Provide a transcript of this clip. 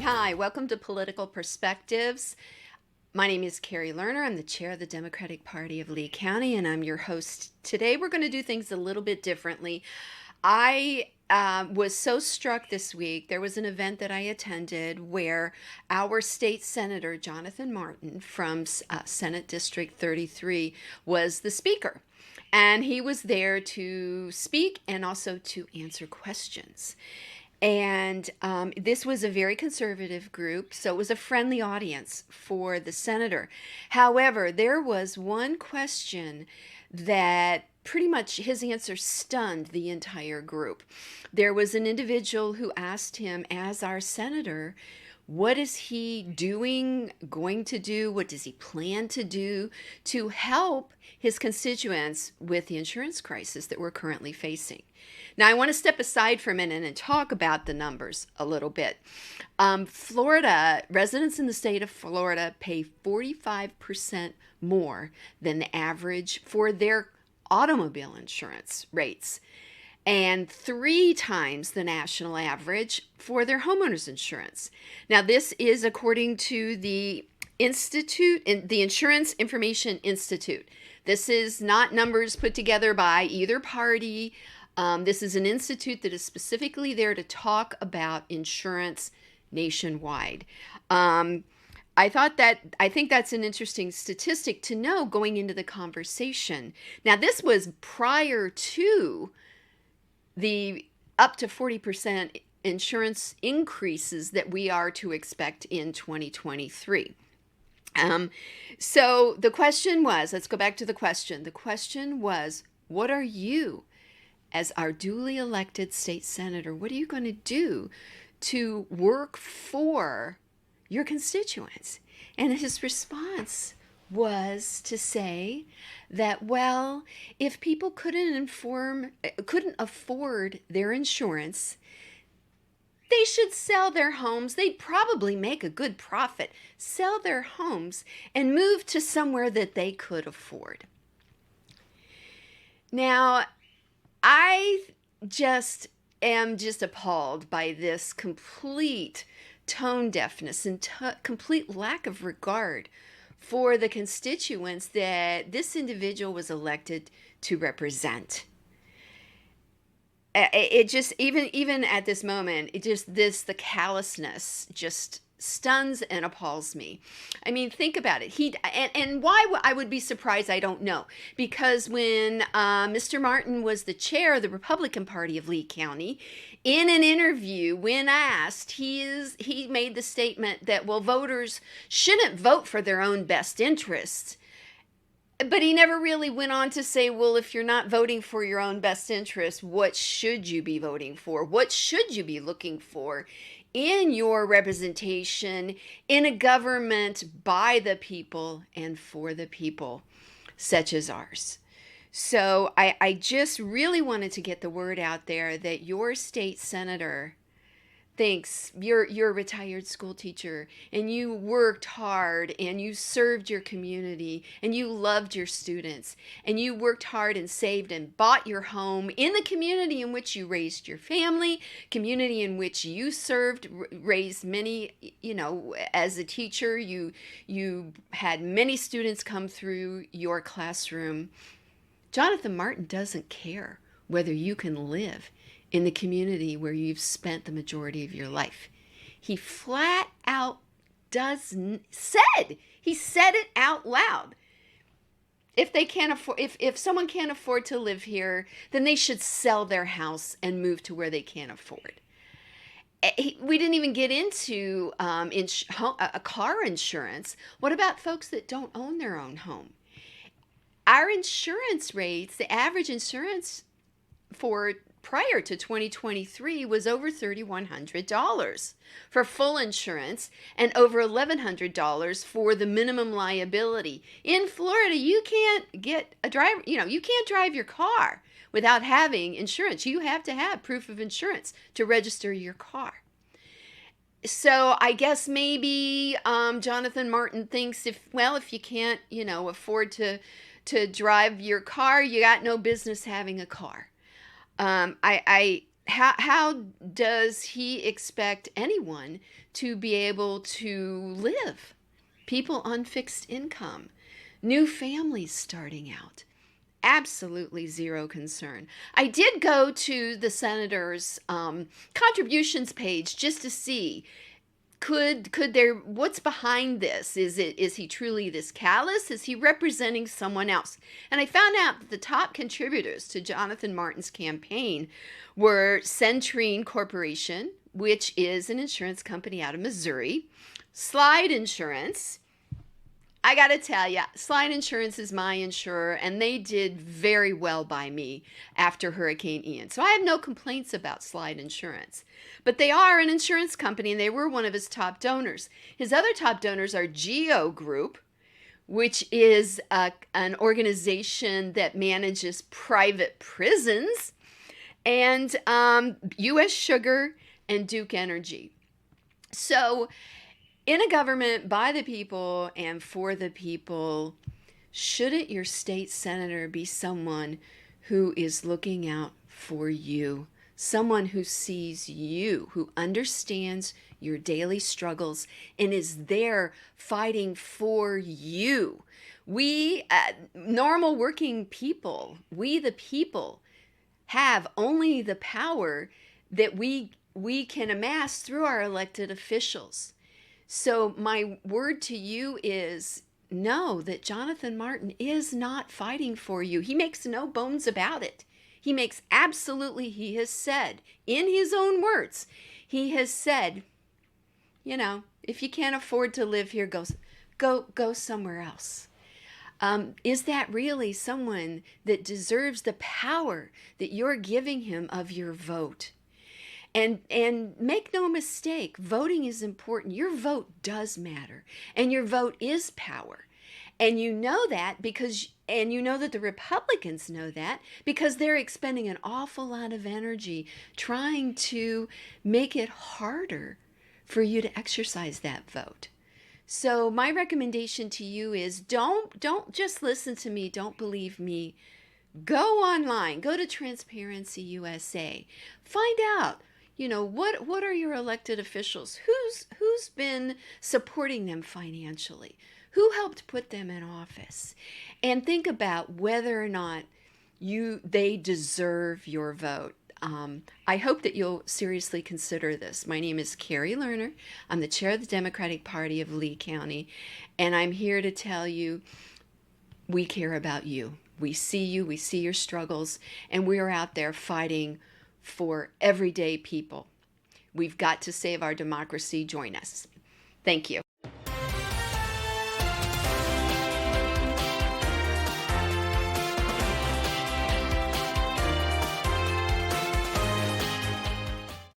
Hi, welcome to Political Perspectives. My name is Kari Lerner. I'm the chair of the Democratic Party of Lee County, and I'm your host. Today, we're going to do things a little bit differently. I was so struck this week. There was an event that I attended where our state senator, Jonathan Martin, from Senate District 33, was the speaker. And he was there to speak and also to answer questions. And this was a very conservative group, so it was a friendly audience for the senator. However, there was one question that pretty much his answer stunned the entire group. There was an individual who asked him, as our senator, what is he going to do? What does he plan to do to help his constituents with the insurance crisis that we're currently facing? Now, I want to step aside for a minute and talk about the numbers a little bit. Florida, residents in the state of Florida pay 45% more than the average for their automobile insurance rates, and 3 times the national average for their homeowners insurance. Now, this is according to the Insurance Information Institute. This is not numbers put together by either party. This is an institute that is specifically there to talk about insurance nationwide. I think that's an interesting statistic to know going into the conversation. Now, this was prior to the up to 40% insurance increases that we are to expect in 2023. So the question was, let's go back to the question. The question was, what are you, as our duly elected state senator, what are you going to do to work for your constituents? And his response was to say that, well, if people couldn't afford their insurance, they should sell their homes. They'd probably make a good profit, sell their homes, and move to somewhere that they could afford. Now, I am just appalled by this complete tone deafness and complete lack of regard for the constituents that this individual was elected to represent. It just, even at this moment, the callousness just stuns and appalls me. I mean, think about it. And why I would be surprised, I don't know. Because when Mr. Martin was the chair of the Republican Party of Lee County, in an interview, when asked, he made the statement that, well, voters shouldn't vote for their own best interests. But he never really went on to say, well, if you're not voting for your own best interest, what should you be voting for? What should you be looking for in your representation in a government by the people and for the people, such as ours? So I just really wanted to get the word out there that your state senator thinks you're a retired school teacher and you worked hard and you served your community and you loved your students and you worked hard and saved and bought your home in the community in which you raised your family, community in which you served, raised many, as a teacher, you had many students come through your classroom. Jonathan Martin doesn't care whether you can live in the community where you've spent the majority of your life. He flat out said it out loud. If they can't afford, if someone can't afford to live here, then they should sell their house and move to where they can't afford. We didn't even get into a car insurance. What about folks that don't own their own home? Our insurance rates, the average insurance for prior to 2023 was over $3,100 for full insurance and over $1,100 for the minimum liability. In Florida, you can't get a driver, you can't drive your car without having insurance. You have to have proof of insurance to register your car. So I guess maybe Jonathan Martin thinks if you can't, afford to drive your car, you got no business having a car. I how does he expect anyone to be able to live? People on fixed income, new families starting out. Absolutely zero concern. I did go to the senator's contributions page just to see, could there, what's behind this? Is he truly this callous? Is he representing someone else? And I found out that the top contributors to Jonathan Martin's campaign were Centrine Corporation, which is an insurance company out of Missouri, Slide Insurance. I got to tell you, Slide Insurance is my insurer, and they did very well by me after Hurricane Ian. So I have no complaints about Slide Insurance. But they are an insurance company, and they were one of his top donors. His other top donors are Geo Group, which is an organization that manages private prisons, and U.S. Sugar and Duke Energy. So in a government by the people and for the people, shouldn't your state senator be someone who is looking out for you? Someone who sees you, who understands your daily struggles and is there fighting for you. We, normal working people, we the people, have only the power that we can amass through our elected officials. So my word to you is, know that Jonathan Martin is not fighting for you. He makes no bones about it. He makes absolutely, he has said, in his own words, he has said, if you can't afford to live here, go somewhere else. Is that really someone that deserves the power that you're giving him of your vote? And make no mistake, voting is important. Your vote does matter, and your vote is power. And you know that and you know that the Republicans know that because they're expending an awful lot of energy trying to make it harder for you to exercise that vote. So my recommendation to you is don't just listen to me, don't believe me. Go online, go to Transparency USA. Find out, what are your elected officials? Who's been supporting them financially? Who helped put them in office? And think about whether or not they deserve your vote. I hope that you'll seriously consider this. My name is Kari Lerner. I'm the chair of the Democratic Party of Lee County, and I'm here to tell you we care about you. We see you, we see your struggles, and we are out there fighting for everyday people. We've got to save our democracy. Join us. Thank you.